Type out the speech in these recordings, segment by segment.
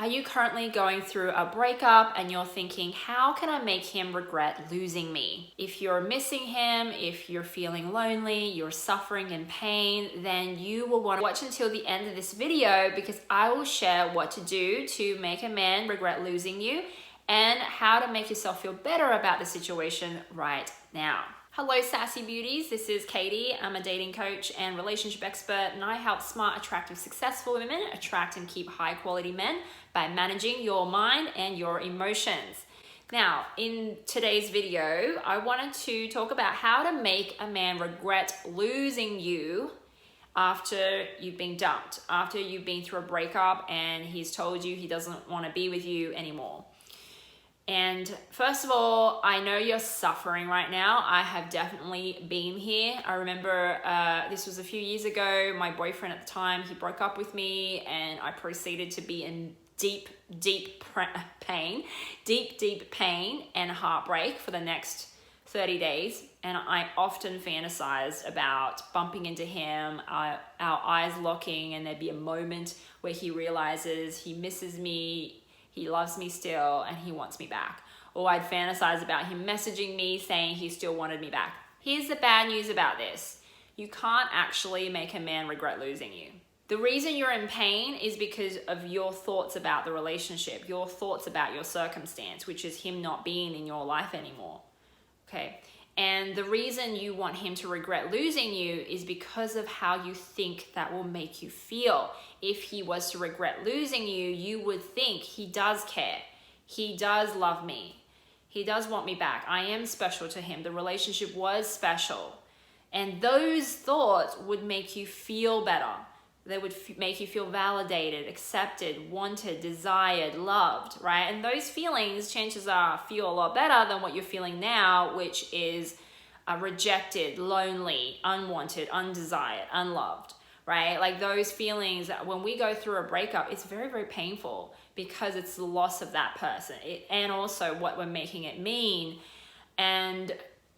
Are you currently going through a breakup and you're thinking, how can I make him regret losing me? If you're missing him, if you're feeling lonely, you're suffering in pain, then you will want to watch until the end of this video, because I will share what to do to make a man regret losing you and how to make yourself feel better about the situation right now. Hello, Sassy Beauties. This is Katie. I'm a dating coach and relationship expert, and I help smart, attractive, successful women attract and keep high quality men by managing your mind and your emotions. Now, in today's video, I wanted to talk about how to make a man regret losing you after you've been dumped, after you've been through a breakup and he's told you he doesn't want to be with you anymore. And first of all, I know you're suffering right now. I have definitely been here. I remember this was a few years ago. My boyfriend at the time, he broke up with me and I proceeded to be in deep pain and heartbreak for the next 30 days. And I often fantasized about bumping into him, our eyes locking, and there'd be a moment where he realizes he misses me, he loves me still, and he wants me back. Or I'd fantasize about him messaging me saying he still wanted me back. Here's the bad news about this. You can't actually make a man regret losing you. The reason you're in pain is because of your thoughts about the relationship, your thoughts about your circumstance, which is him not being in your life anymore. Okay? And the reason you want him to regret losing you is because of how you think that will make you feel. If he was to regret losing you, you would think he does care. He does love me. He does want me back. I am special to him. The relationship was special. And those thoughts would make you feel better. They would make you feel validated, accepted, wanted, desired, loved, right? And those feelings, chances are, feel a lot better than what you're feeling now, which is rejected, lonely, unwanted, undesired, unloved, right? Like those feelings, when we go through a breakup, it's very, very painful because it's the loss of that person and also what we're making it mean. And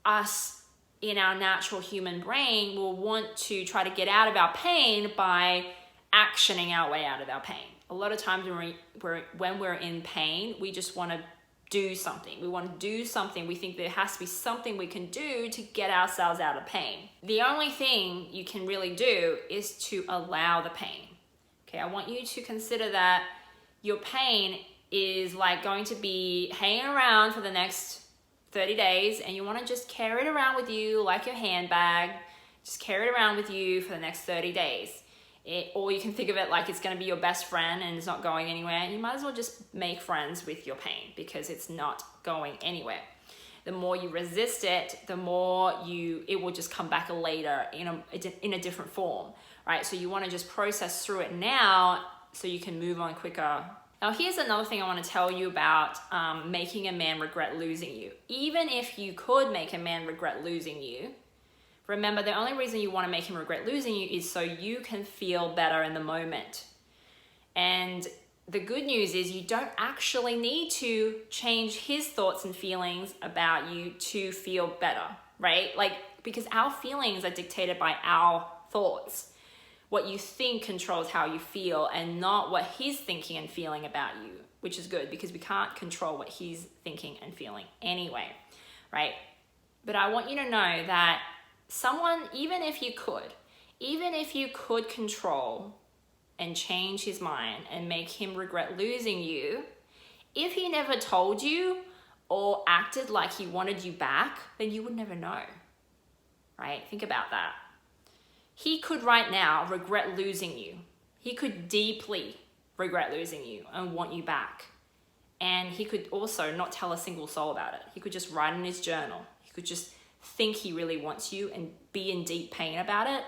us, in our natural human brain, will want to try to get out of our pain by actioning our way out of our pain. A lot of times when we're in pain, we just want to do something. We want to do something. We think there has to be something we can do to get ourselves out of pain. The only thing you can really do is to allow the pain. Okay, I want you to consider that your pain is like going to be hanging around for the next 30 days, and you want to just carry it around with you like your handbag. Just carry it around with you for the next 30 days. Or you can think of it like it's going to be your best friend and it's not going anywhere. You might as well just make friends with your pain because it's not going anywhere. The more you resist it, the more it will just come back later in a different form, right? So you want to just process through it now so you can move on quicker. Now, here's another thing I want to tell you about making a man regret losing you. Even if you could make a man regret losing you, remember the only reason you want to make him regret losing you is so you can feel better in the moment. And the good news is you don't actually need to change his thoughts and feelings about you to feel better, right? Like, because our feelings are dictated by our thoughts. What you think controls how you feel and not what he's thinking and feeling about you, which is good because we can't control what he's thinking and feeling anyway, right? But I want you to know that even if you could control and change his mind and make him regret losing you, if he never told you or acted like he wanted you back, then you would never know, right? Think about that. He could right now regret losing you. He could deeply regret losing you and want you back. And he could also not tell a single soul about it. He could just write in his journal. He could just think he really wants you and be in deep pain about it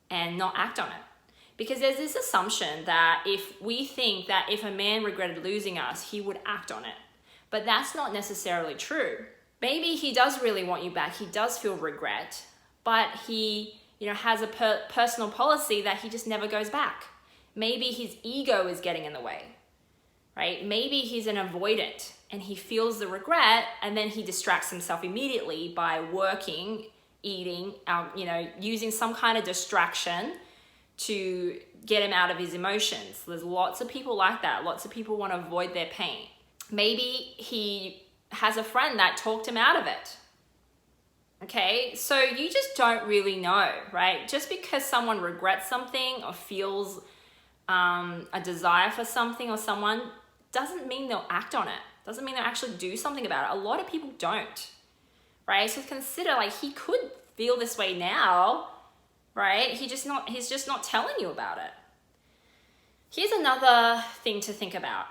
and not act on it. Because there's this assumption that if we think that if a man regretted losing us, he would act on it. But that's not necessarily true. Maybe he does really want you back. He does feel regret, but he has a personal policy that he just never goes back. Maybe his ego is getting in the way, right? Maybe he's an avoidant and he feels the regret and then he distracts himself immediately by working, eating, using some kind of distraction to get him out of his emotions. There's lots of people like that. Lots of people want to avoid their pain. Maybe he has a friend that talked him out of it. Okay, so you just don't really know, right? Just because someone regrets something or feels a desire for something or someone doesn't mean they'll act on it. Doesn't mean they'll actually do something about it. A lot of people don't, right? So consider, like, he could feel this way now, right? He's just not telling you about it. Here's another thing to think about.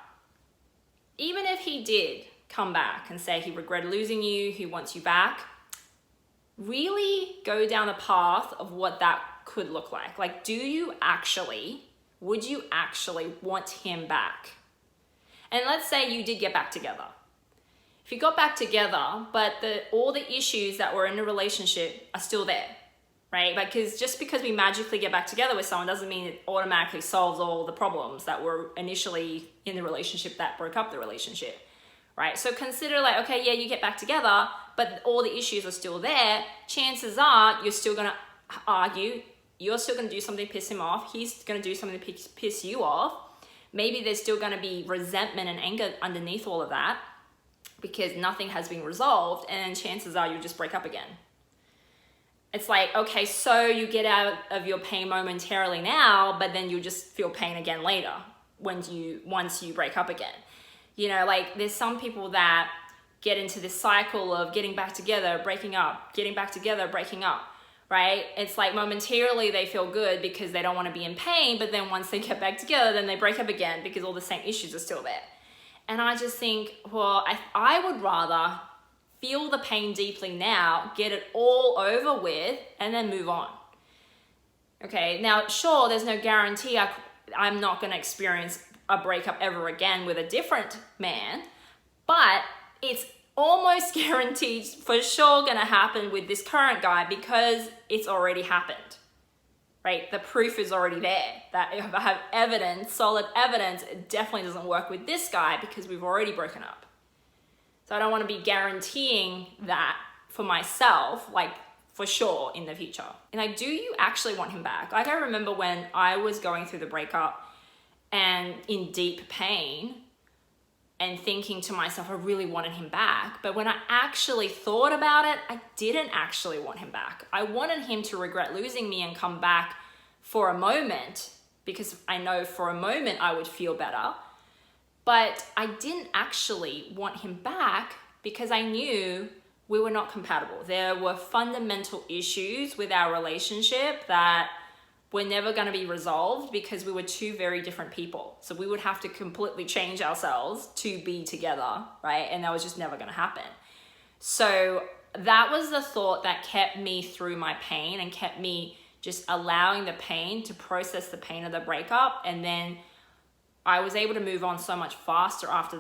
Even if he did come back and say he regretted losing you, he wants you back, really go down the path of what that could look like. Like, would you actually want him back? And let's say you did get back together. If you got back together, but all the issues that were in the relationship are still there, right? Because just because we magically get back together with someone doesn't mean it automatically solves all the problems that were initially in the relationship that broke up the relationship, right? So consider, like, okay, yeah, you get back together, but all the issues are still there. Chances are you're still gonna argue. You're still gonna do something to piss him off. He's gonna do something to piss you off. Maybe there's still gonna be resentment and anger underneath all of that because nothing has been resolved, and chances are you'll just break up again. It's like, okay, so you get out of your pain momentarily now, but then you'll just feel pain again later once you break up again. You know, like, there's some people that get into this cycle of getting back together, breaking up, getting back together, breaking up, right? It's like momentarily they feel good because they don't want to be in pain, but then once they get back together, then they break up again because all the same issues are still there. And I just think, well, I would rather feel the pain deeply now, get it all over with, and then move on. Okay, now, sure, there's no guarantee I'm not going to experience a breakup ever again with a different man, but it's almost guaranteed for sure going to happen with this current guy because it's already happened, right? The proof is already there. That if I have evidence, solid evidence, it definitely doesn't work with this guy because we've already broken up. So I don't want to be guaranteeing that for myself, like, for sure in the future. And like, do you actually want him back? Like, I remember when I was going through the breakup and in deep pain and thinking to myself, I really wanted him back. But when I actually thought about it, I didn't actually want him back. I wanted him to regret losing me and come back for a moment because I know for a moment I would feel better. But I didn't actually want him back because I knew we were not compatible. There were fundamental issues with our relationship that were never going to be resolved because we were two very different people. So we would have to completely change ourselves to be together, right? And that was just never going to happen. So that was the thought that kept me through my pain and kept me just allowing the pain to process the pain of the breakup. And then I was able to move on so much faster after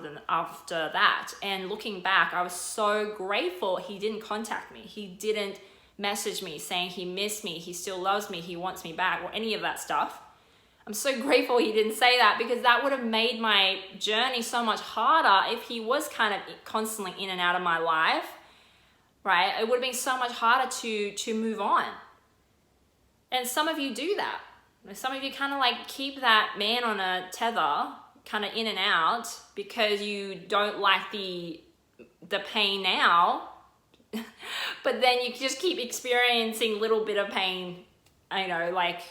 that. And looking back, I was so grateful he didn't contact me. He didn't message me saying he missed me, he still loves me, he wants me back, or any of that stuff. I'm so grateful he didn't say that because that would have made my journey so much harder if he was kind of constantly in and out of my life, right? It would have been so much harder to move on. And some of you do that. Some of you kind of like keep that man on a tether, kind of in and out, because you don't like the pain now, but then you just keep experiencing little bit of pain, you know, like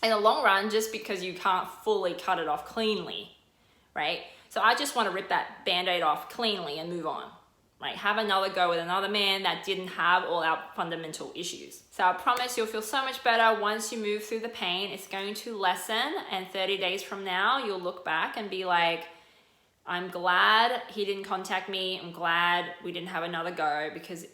in the long run, just because you can't fully cut it off cleanly, right? So I just want to rip that Band-Aid off cleanly and move on. Like, have another go with another man that didn't have all our fundamental issues. So I promise you'll feel so much better once you move through the pain. It's going to lessen, and 30 days from now, you'll look back and be like, I'm glad he didn't contact me. I'm glad we didn't have another go because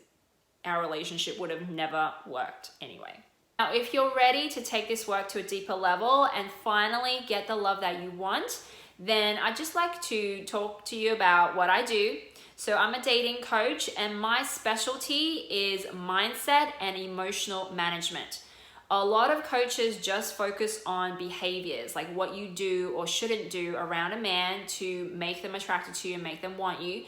our relationship would have never worked anyway. Now, if you're ready to take this work to a deeper level and finally get the love that you want, then I'd just like to talk to you about what I do. So I'm a dating coach, and my specialty is mindset and emotional management. A lot of coaches just focus on behaviors, like what you do or shouldn't do around a man to make them attracted to you and make them want you.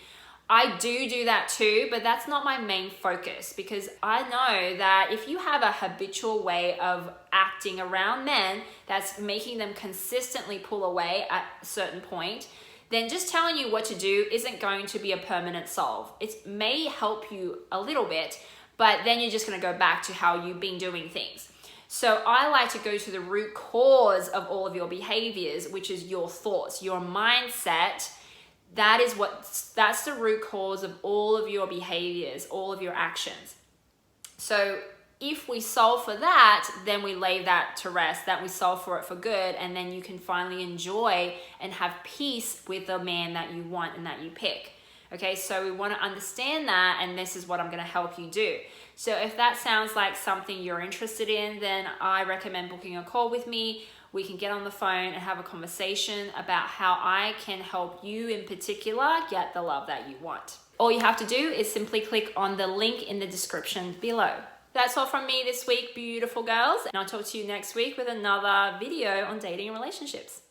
I do that too, but that's not my main focus, because I know that if you have a habitual way of acting around men that's making them consistently pull away at a certain point, then just telling you what to do isn't going to be a permanent solve. It may help you a little bit, but then you're just going to go back to how you've been doing things. So I like to go to the root cause of all of your behaviors, which is your thoughts, your mindset. That's the root cause of all of your behaviors, all of your actions. So if we solve for that, then we lay that to rest, that we solve for it for good, and then you can finally enjoy and have peace with the man that you want and that you pick. Okay, so we want to understand that, and this is what I'm going to help you do. So if that sounds like something you're interested in, then I recommend booking a call with me. We can get on the phone and have a conversation about how I can help you in particular get the love that you want. All you have to do is simply click on the link in the description below. That's all from me this week, beautiful girls. And I'll talk to you next week with another video on dating and relationships.